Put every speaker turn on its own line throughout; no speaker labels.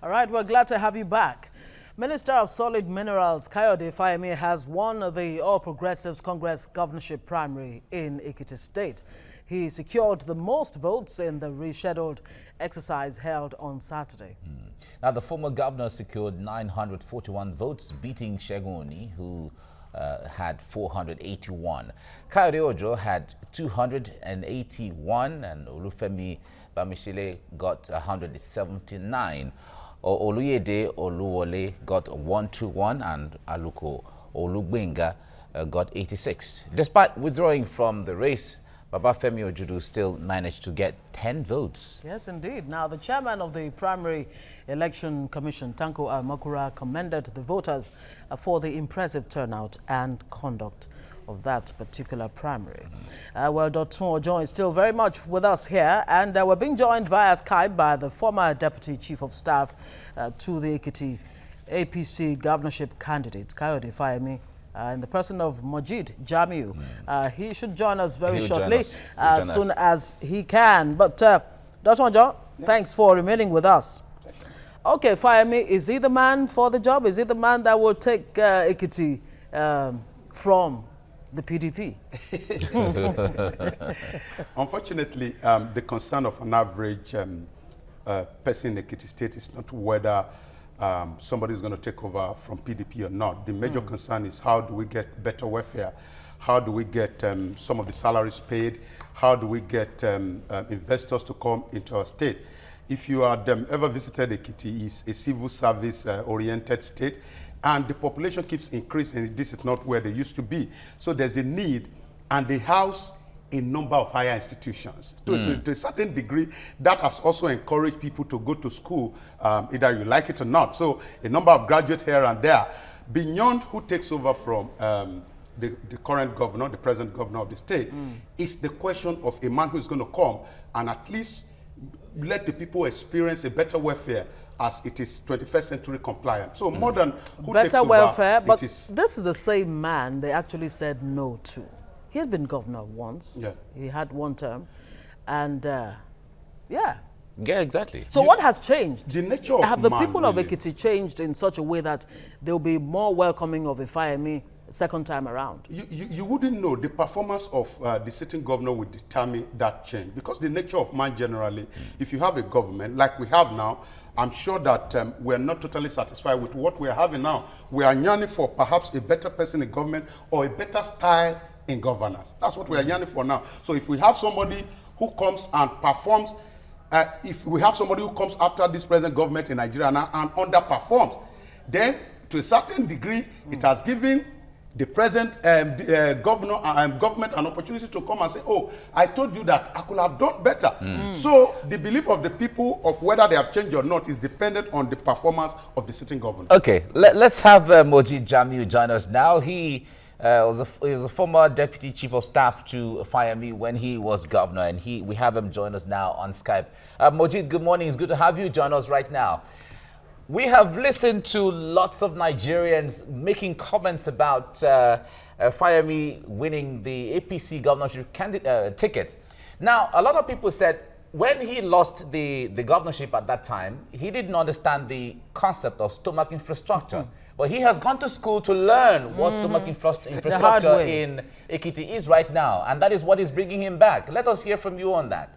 All right, we're glad to have you back. Minister of Solid Minerals, Kayode Fayemi, has won the All Progressives Congress Governorship Primary in Ekiti State. He secured the most votes in the rescheduled exercise held on Saturday.
Now, the former governor secured 941 votes, beating Shegoni, who had 481. Kayode Ojo had 281, and Olufemi Bamishile got 179. Oluyede Oluwole got 121, and Aluko Olugbenga got 86. Despite withdrawing from the race, Babafemi Ojudu still managed to get 10 votes.
Yes, indeed. Now, the chairman of the Primary Election Commission, Tanko Almakura, commended the voters for the impressive turnout and conduct of that particular primary. Well, Dr. Ojo is still very much with us here, and we're being joined via Skype by the former Deputy Chief of Staff to the Ekiti APC Governorship candidate, Kayode Fayemi, in the person of Majid Jamiu. He should join us very shortly, as soon as he can. But Dr. Ojo, thanks for remaining with us. Okay, Fayemi, is he the man for the job? Is he the man that will take Ekiti from the PDP?
Unfortunately, the concern of an average person in Ekiti State is not whether somebody is going to take over from PDP or not. The major concern is how do we get better welfare? How do we get some of the salaries paid? How do we get investors to come into our state? If you had ever visited Ekiti, it's a civil service oriented state, and the population keeps increasing. This is not where they used to be. So there's a need, and they house a number of higher institutions. To a certain degree, that has also encouraged people to go to school, either you like it or not. So a number of graduates here and there. Beyond who takes over from the current governor, the present governor of the state, is the question of a man who's going to come and at least let the people experience a better welfare as it is 21st century compliant. So more than who takes
better
over,
welfare, but
this
is the same man they actually said no to. He had been governor once.
Yeah.
He had one term. And yeah.
Yeah, exactly.
So what has changed?
the nature of
Have the
man,
people of
really.
Ekiti changed in such a way that they'll be more welcoming of a Fayemi second time around?
You wouldn't know. The performance of the sitting governor would determine that change, because the nature of man generally, if you have a government like we have now, I'm sure that we're not totally satisfied with what we're having now. We are yearning for perhaps a better person in government or a better style in governance. That's what we are yearning for now. So if we have somebody who comes and performs, if we have somebody who comes after this present government in Nigeria now and underperforms, then to a certain degree, it has given the present governor and government an opportunity to come and say, oh, I told you that I could have done better. So the belief of the people of whether they have changed or not is dependent on the performance of the sitting government.
Okay, let's have Majid Jamiu join us now. He was a former Deputy Chief of Staff to Fayemi when he was governor, and we have him join us now on Skype. Majid, good morning. It's good to have you join us right now. We have listened to lots of Nigerians making comments about Fayemi winning the APC governorship ticket. Now, a lot of people said when he lost the governorship at that time, he didn't understand the concept of stomach infrastructure. But he has gone to school to learn what stomach infrastructure in Ekiti is right now. And that is what is bringing him back. Let us hear from you on that.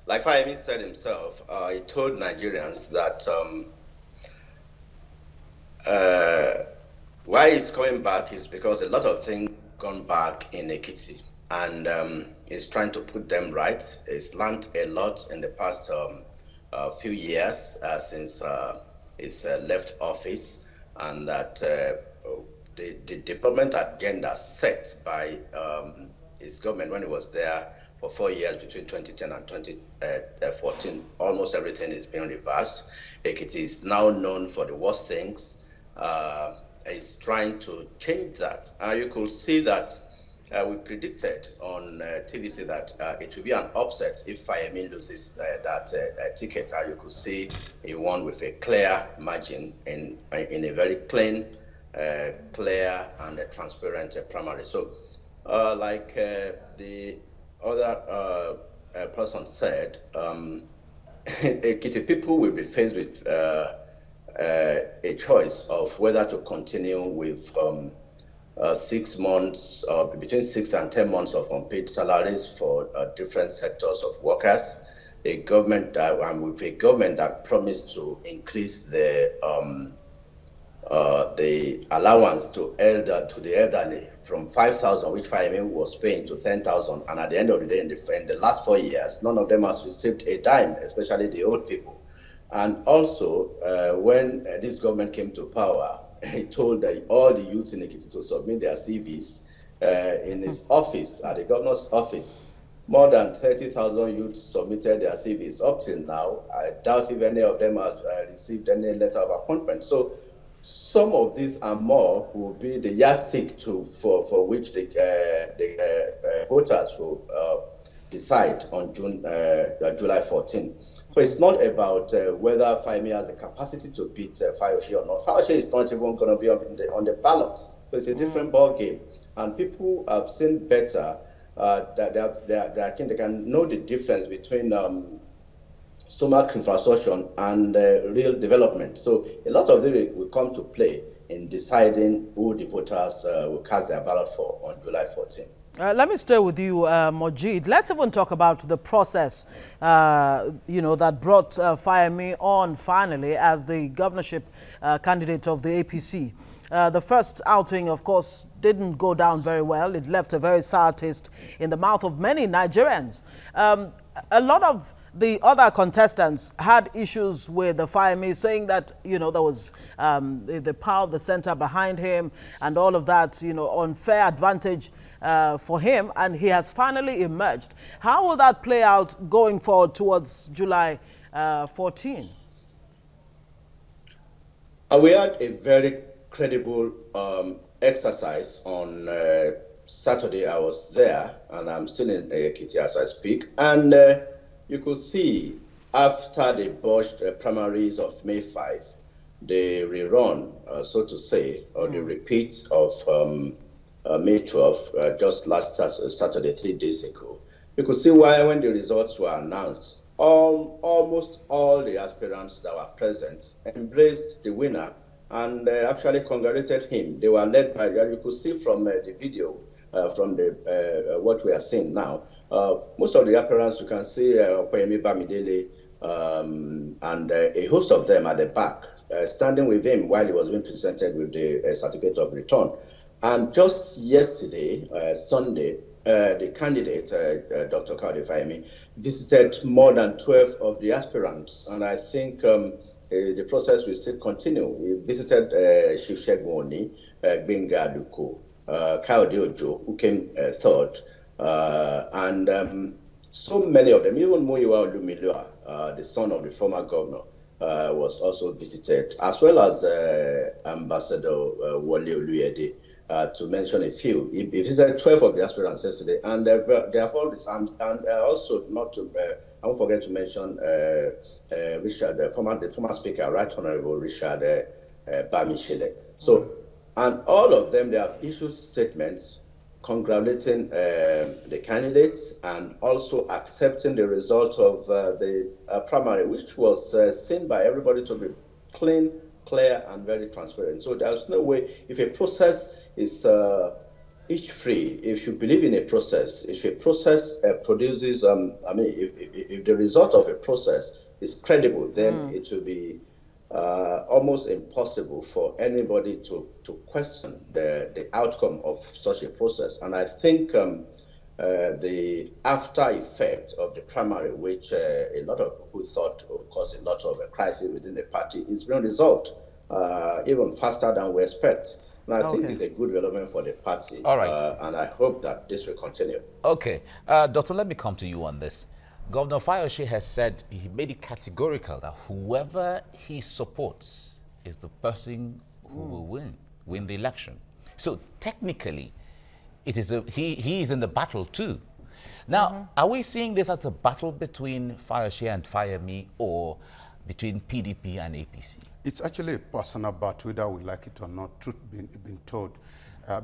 Like Fayemi said himself, he told Nigerians that why he's coming back is because a lot of things gone back in Ekiti, and he's trying to put them right. He's learned a lot in the past few years since he's left office, and that the development agenda set by his government when he was there for 4 years between 2010 and 2014, almost everything is being reversed. Ekiti is now known for the worst things. He's trying to change that. You could see that we predicted on TVC that it will be an upset if Fayemi loses that ticket. You could see he won with a clear margin in a very clean, clear and transparent primary. So the other person said, Ekiti people will be faced with a choice of whether to continue with 6 months, between 6 and 10 months of unpaid salaries for different sectors of workers. A government and with a government that promised to increase the allowance to the elderly from 5,000, which Fayemi was paying, to 10,000. And at the end of the day, in the last 4 years, none of them has received a dime, especially the old people. And also, when this government came to power, he told all the youths in Ekiti to submit their CVs in his office, at the governor's office. More than 30,000 youths submitted their CVs. Up till now, I doubt if any of them have received any letter of appointment. So some of these and more will be the yardstick for which the voters will decide on July 14. So it's not about whether Fayemi has the capacity to beat Fayoshe or not. Fayoshe is not even going to be on the ballot. So it's a different ball game. And people have seen better that they can know the difference between stomach infrastructure and real development. So a lot of them will come to play in deciding who the voters will cast their ballot for on July 14.
Let me stay with you, Mojeed. Let's even talk about the process, that brought Fayemi on finally as the governorship candidate of the APC. The first outing, of course, didn't go down very well. It left a very sour taste in the mouth of many Nigerians. A lot of the other contestants had issues with the Fayemi, saying that, there was the power of the center behind him and all of that, unfair advantage for him, and he has finally emerged. How will that play out going forward towards July 14?
We had a very credible exercise on Saturday. I was there, and I'm still in Ekiti as I speak. And you could see after the botched primaries of May 5, the rerun, so to say, or the repeat of May 12, just last Saturday, 3 days ago. You could see why when the results were announced, almost all the aspirants that were present embraced the winner and actually congratulated him. They were led by, you could see from the video, from the what we are seeing now, most of the appearance you can see Fayemi Bamidele and a host of them at the back, standing with him while he was being presented with the certificate of return. And just yesterday, Sunday, the candidate, Dr. Kaode Fayemi, visited more than 12 of the aspirants. And I think the process will still continue. We visited Shivshegun Oni, Gbenga Aduko, Kaode Ojo, who came third, and so many of them, even Muyiwa Olumilua, the son of the former governor, was also visited, as well as Ambassador Wole Oluyede, to mention a few. He visited 12 of the aspirants yesterday, and they have all this, and also not to, I won't forget to mention Richard, the former speaker, Right Honorable Richard Bamishile. So, and all of them, they have issued statements congratulating the candidates and also accepting the result of the primary, which was seen by everybody to be clean, clear, and very transparent. So there's no way, if a process is each free, if you believe in a process, if a process produces, if the result of a process is credible, then it will be almost impossible for anybody to question the outcome of such a process. And I think the after effect of the primary, which a lot of people thought would cause a lot of crisis within the party, is being resolved even faster than we expect. And I think it's a good development for the party.
All right.
And I hope that this will continue.
Okay. Doctor, let me come to you on this. Governor Fayoshe has said, he made it categorical that whoever he supports is the person who will win the election. So technically, it is he is in the battle too. Now, are we seeing this as a battle between Fayoshe and Fayemi, or between PDP and APC?
It's actually a personal battle, whether we like it or not, truth being told,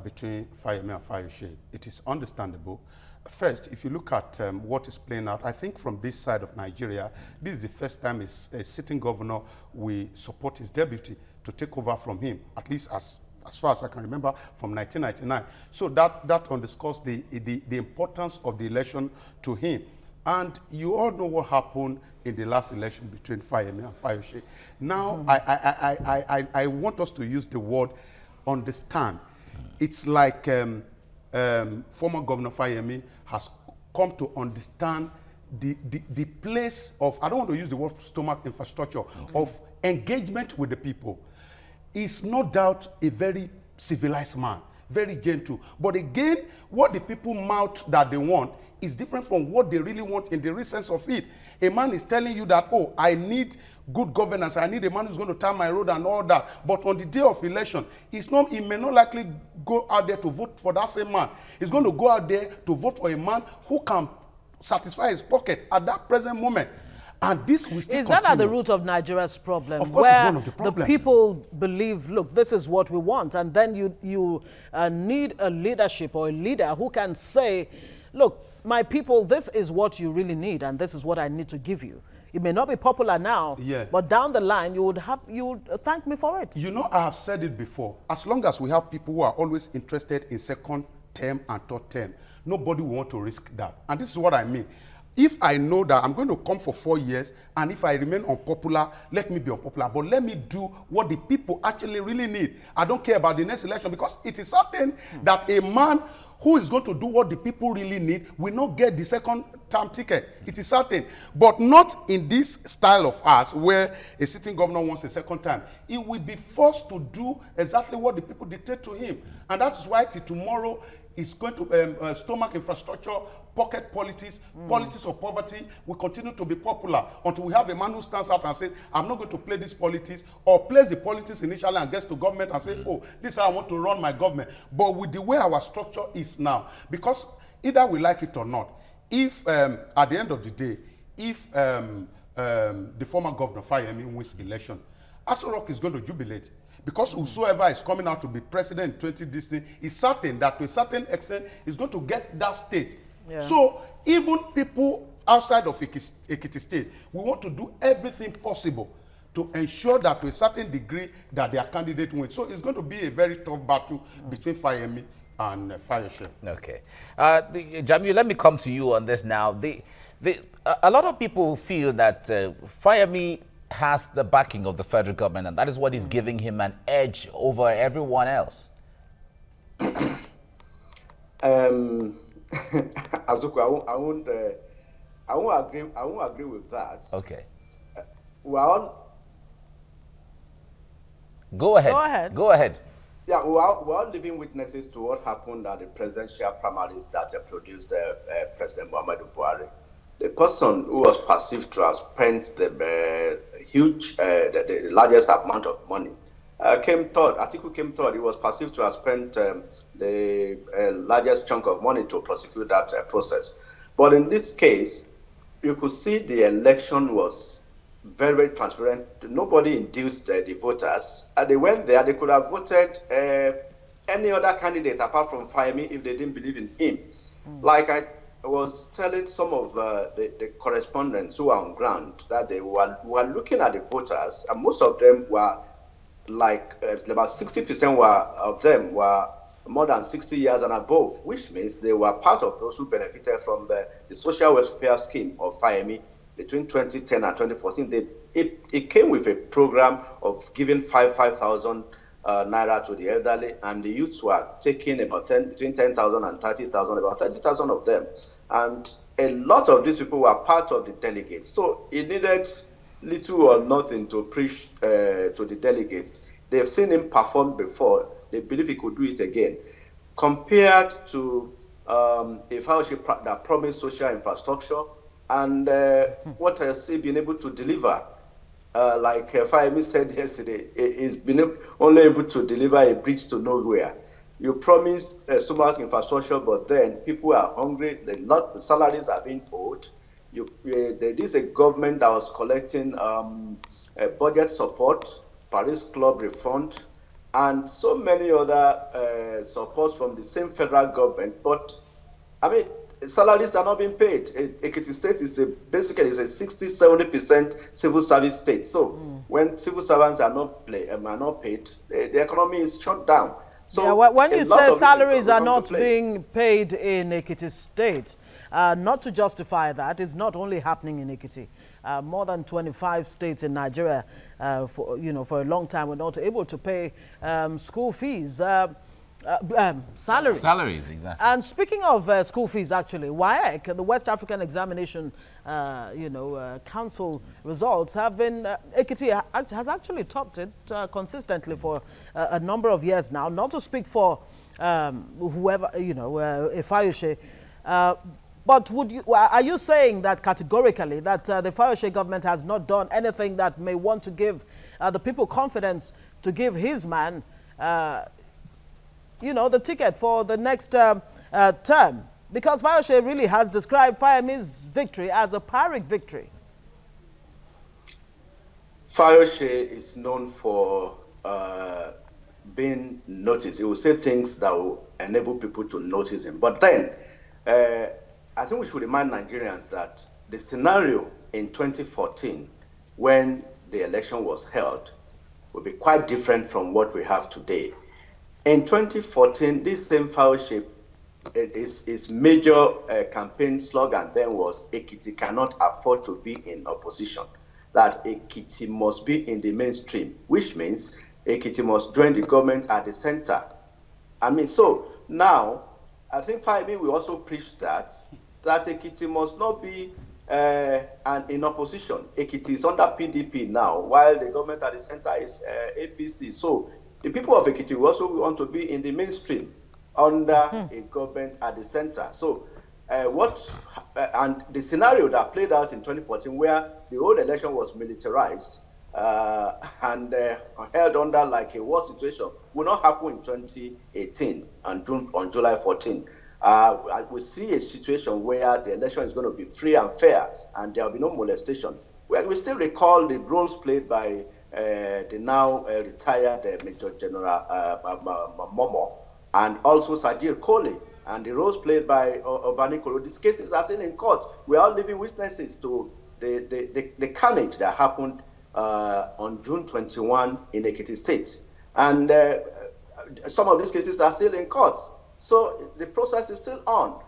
between Fayemi and Fayoshe. It is understandable First, if you look at what is playing out, I think from this side of Nigeria, this is the first time a sitting governor will support his deputy to take over from him, at least as far as I can remember, from 1999. So that underscores the importance of the election to him. And you all know what happened in the last election between Fayemi and Fayose. Now, I want us to use the word understand. It's like former Governor Fayemi has come to understand the place of, I don't want to use the word stomach infrastructure, of engagement with the people. He's no doubt a very civilized man, very gentle. But again, what the people mouth that they want is different from what they really want in the real sense of it. A man is telling you that, oh, I need good governance, I need a man who's going to turn my road and all that. But on the day of election, he may not likely go out there to vote for that same man. He's going to go out there to vote for a man who can satisfy his pocket at that present moment. And this will still
Is
continue.
that at the root of Nigeria's problem?
Of course,
where
it's one of the problems.
the people believe, look, this is what we want, and then you need a leadership or a leader who can say, look, my people, this is what you really need, and this is what I need to give you. It may not be popular now, but down the line, you would thank me for it.
You know, I have said it before. As long as we have people who are always interested in second term and third term, nobody will want to risk that. And this is what I mean. If I know that I'm going to come for 4 years, and if I remain unpopular, let me be unpopular. But let me do what the people actually really need. I don't care about the next election, because it is certain that a man who is going to do what the people really need will not get the second term ticket. It is certain. But not in this style of ours, where a sitting governor wants a second time. He will be forced to do exactly what the people dictate to him. And that is why till tomorrow, is going to stomach infrastructure, pocket politics, politics of poverty will continue to be popular until we have a man who stands out and says, I'm not going to play this politics, or plays the politics initially and gets to government and say, oh, this is how I want to run my government. But with the way our structure is now, because either we like it or not, if at the end of the day, if the former governor Fayemi wins election, Aso Rock is going to jubilate. Because whosoever is coming out to be president in 2016 is certain that to a certain extent is going to get that state. Yeah. So even people outside of Ekiti State, we want to do everything possible to ensure that to a certain degree that their candidate wins. So it's going to be a very tough battle between Fayemi and Fayose.
Okay. Jamiu, let me come to you on this now. A lot of people feel that Fayemi has the backing of the federal government, and that is what is giving him an edge over everyone else.
Azuko, I won't agree. I won't agree with that.
Okay.
Well,
go ahead. Go ahead.
Yeah, we're all living witnesses to what happened at the presidential primaries that produced President Muhammadu Buhari. The person who was perceived to have spent the largest amount of money came third. Atiku came third. He was perceived to have spent the largest chunk of money to prosecute that process. But in this case, you could see the election was very, very transparent. Nobody induced the voters. They went there. They could have voted any other candidate apart from Fayemi if they didn't believe in him. Like I was telling some of the correspondents who are on ground that they were looking at the voters, and most of them were like about 60% of them were more than 60 years and above, which means they were part of those who benefited from the social welfare scheme of Fayemi between 2010 and 2014. It came with a program of giving 5,000 naira to the elderly, and the youths were taking about between 10,000 and 30,000, about 30,000 of them. And a lot of these people were part of the delegates. So it needed little or nothing to preach to the delegates. They've seen him perform before. They believe he could do it again. Compared to if how she that promised social infrastructure and what has he been able to deliver? Like Fayemi said yesterday, he's been only able to deliver a bridge to nowhere. You promise so much infrastructure, but then people are hungry. The salaries are being owed. There is a government that was collecting budget support, Paris Club refund, and so many other supports from the same federal government. But I mean, salaries are not being paid. Ekiti State is basically a 60-70% civil service state. So when civil servants are not paid, the economy is shut down. So
yeah, when you say salaries are not
play.
being paid in Ekiti State, not to justify that, it's not only happening in Ekiti. More than 25 states in Nigeria, for a long time, were not able to pay school fees. Salaries.
Salaries, exactly.
And speaking of school fees, actually, WAEC, the West African Examination, Council results have been, Ekiti has actually topped it consistently for a number of years now. Not to speak for whoever, Fayose, but are you saying that categorically that the Fayose government has not done anything that may want to give the people confidence to give his man the ticket for the next term? Because Fayose really has described Fayemi's victory as a Pyrrhic victory.
Fayose is known for being noticed. He will say things that will enable people to notice him. But then, I think we should remind Nigerians that the scenario in 2014, when the election was held, will be quite different from what we have today. In 2014, this same Fayose, his major campaign slogan then was, Ekiti cannot afford to be in opposition. That Ekiti must be in the mainstream, which means Ekiti must join the government at the center. So now, I think Fayemi will also preach that Ekiti must not be in opposition. Ekiti is under PDP now, while the government at the center is APC. So the people of Ekiti will also want to be in the mainstream under a government at the center. So and the scenario that played out in 2014, where the whole election was militarized and held under like a war situation, will not happen in 2018 on July 14. We see a situation where the election is going to be free and fair, and there will be no molestation. We still recall the roles played by the now retired Major General Momo, and also Sajir Kole, and the roles played by Obani Koro. These cases are still in court. We are living witnesses to the carnage that happened on June 21 in Ekiti State. And some of these cases are still in court. So the process is still on.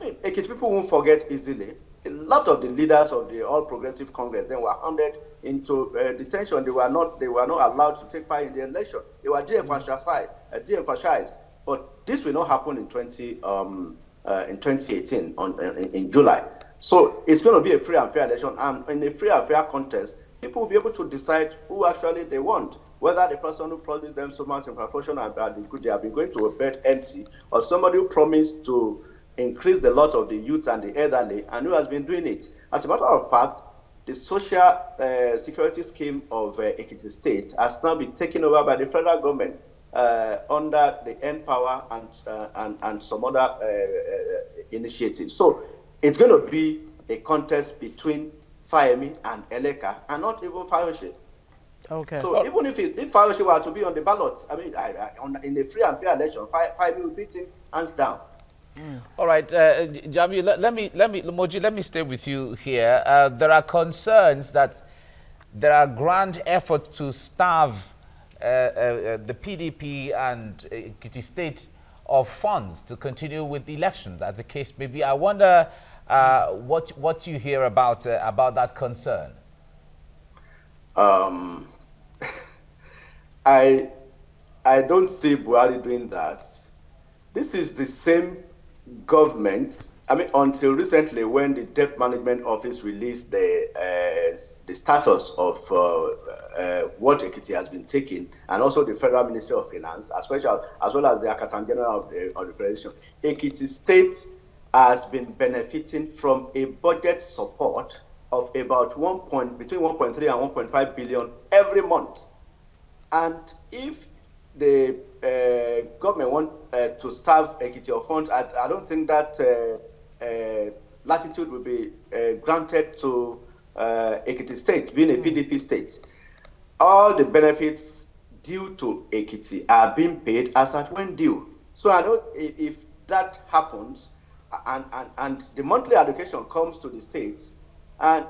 Ekiti people won't forget easily. A lot of the leaders of the All Progressive Congress then were handed into detention. They were not allowed to take part in the election. They were de-emphasized. But this will not happen in 2018 in July. So it's going to be a free and fair election, and in a free and fair contest, people will be able to decide who actually they want, whether the person who promised them so much in proportion and they have been going to a bed empty, or somebody who promised to increase the lot of the youth and the elderly and who has been doing it. As a matter of fact, the social security scheme of Ekiti State has now been taken over by the federal government under the N-Power and some other initiatives. So it's going to be a contest between Fayemi and Eleka, and not even Fayose.
Okay.
So even if Fayose were to be on the ballot, in a free and fair election, Fayemi will beat him hands down.
All right, Jamiu, Moji, let me stay with you here. There are concerns that there are grand efforts to starve the PDP and Ekiti State of funds to continue with the elections, as the case may be. I wonder what you hear about that concern.
I don't see Buhari doing that. This is the same government. Until recently, when the Debt Management Office released the status of what Ekiti has been taking, and also the Federal Ministry of Finance, as well as the Accountant General of the Federation, Ekiti State has been benefiting from a budget support of about between 1.3 and 1.5 billion every month. And if the government want to starve Ekiti of funds, I don't think that latitude will be granted to Ekiti State, being a PDP state. All the benefits due to Ekiti are being paid as at when due. So if that happens, and the monthly allocation comes to the states, and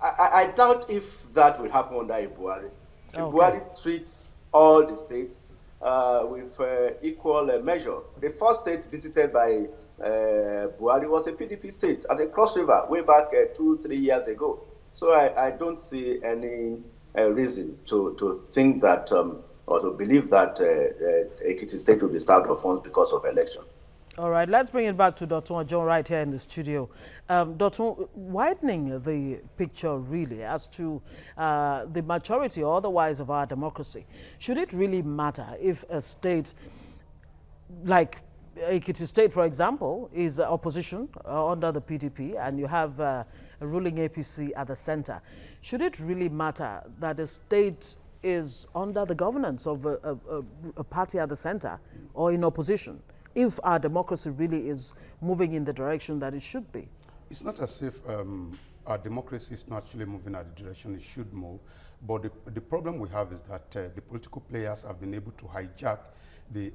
I doubt if that will happen under Buhari. Buhari treats all the states with equal measure. The first state visited by Buhari was a PDP state at the Cross River way back 2-3 years ago. So I don't see any reason to think that or to believe that Ekiti State will be starved of funds because of election.
All right, let's bring it back to Dr. John right here in the studio. Dr. widening the picture really as to the maturity or otherwise of our democracy, should it really matter if a state like Ekiti State, for example, is opposition under the PDP and you have a ruling APC at the center? Should it really matter that a state is under the governance of a party at the center or in opposition, if our democracy really is moving in the direction that it should be?
It's not as if our democracy is not actually moving at the direction it should move, but the problem we have is that the political players have been able to hijack the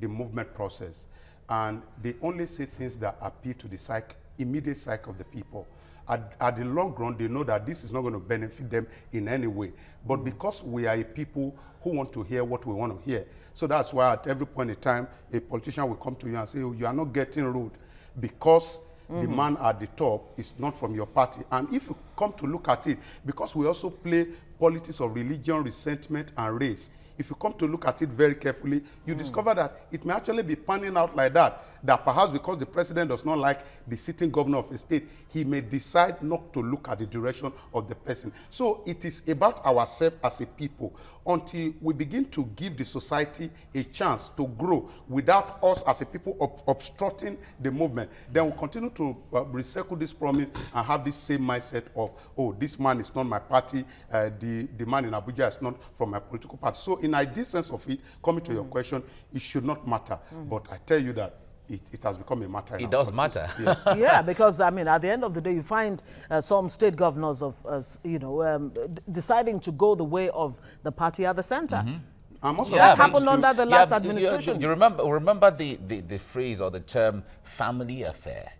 movement process, and they only say things that appeal to the immediate psyche of the people. At the long run, they know that this is not going to benefit them in any way. But because we are a people who want to hear what we want to hear, so that's why at every point in time, a politician will come to you and say, oh, you are not getting ruled because the man at the top is not from your party. And if you come to look at it, because we also play politics of religion, resentment, and race, if you come to look at it very carefully, you discover that it may actually be panning out like that perhaps because the president does not like the sitting governor of a state, he may decide not to look at the direction of the person. So it is about ourselves as a people until we begin to give the society a chance to grow without us as a people obstructing the movement. Then we'll continue to recycle this promise and have this same mindset of, oh, this man is not my party, the man in Abuja is not from my political party. So in a sense of it, coming to your question, it should not matter. But I tell you that it has become a matter.
It does matter.
Yes.
Yeah, because I mean, at the end of the day, you find some state governors of, deciding to go the way of the party at the center. That happened under the last administration.
You remember the phrase or the term family affair.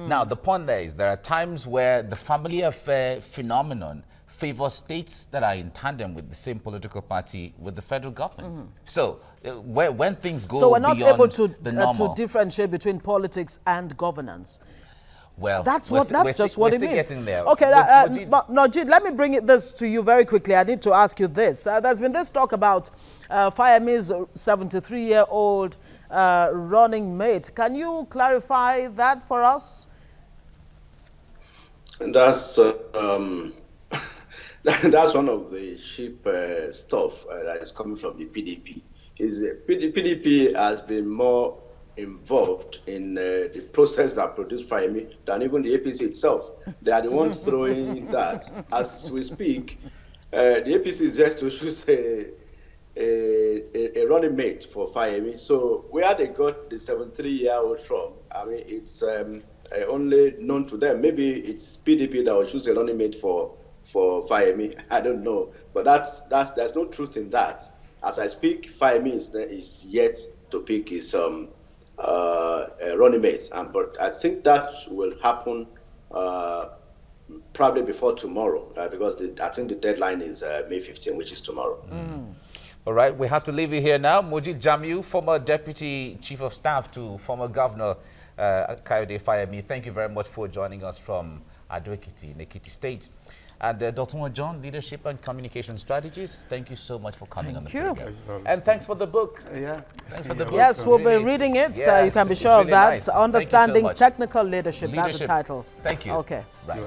Now, the point there is there are times where the family affair phenomenon favor states that are in tandem with the same political party with the federal government. So when things go
so we're not able to differentiate between politics and governance.
Well,
that's just what it means.
Getting there.
Okay, Najid, let me bring this to you very quickly. I need to ask you this. There's been this talk about Fayemi's 73-year-old running mate. Can you clarify that for us?
And that's that's one of the cheap stuff that is coming from the PDP. PDP has been more involved in the process that produced Fayemi than even the APC itself. They are the ones throwing that. As we speak, the APC is just to choose a running mate for Fayemi. So where they got the 73-year-old from, I mean, it's only known to them. Maybe it's PDP that will choose a running mate for Fayemi. I don't know, but there's no truth in that. As I speak, Fayemi is yet to pick his running mates, but I think that will happen probably before tomorrow, because I think the deadline is May 15, which is tomorrow.
All right, we have to leave you here now. Moji Jamiu, former Deputy Chief of Staff to former Governor Kayode Fayemi, thank you very much for joining us from Ado-Ekiti in Ekiti State. And Dr. John, Leadership and Communication Strategies, thank you so much for coming on the program. And thanks for the book. Thanks for the book.
Yes, we'll be reading it. You can be sure of that. Nice. Understanding Technical Leadership, that's the title.
Thank you.
Okay.
Right.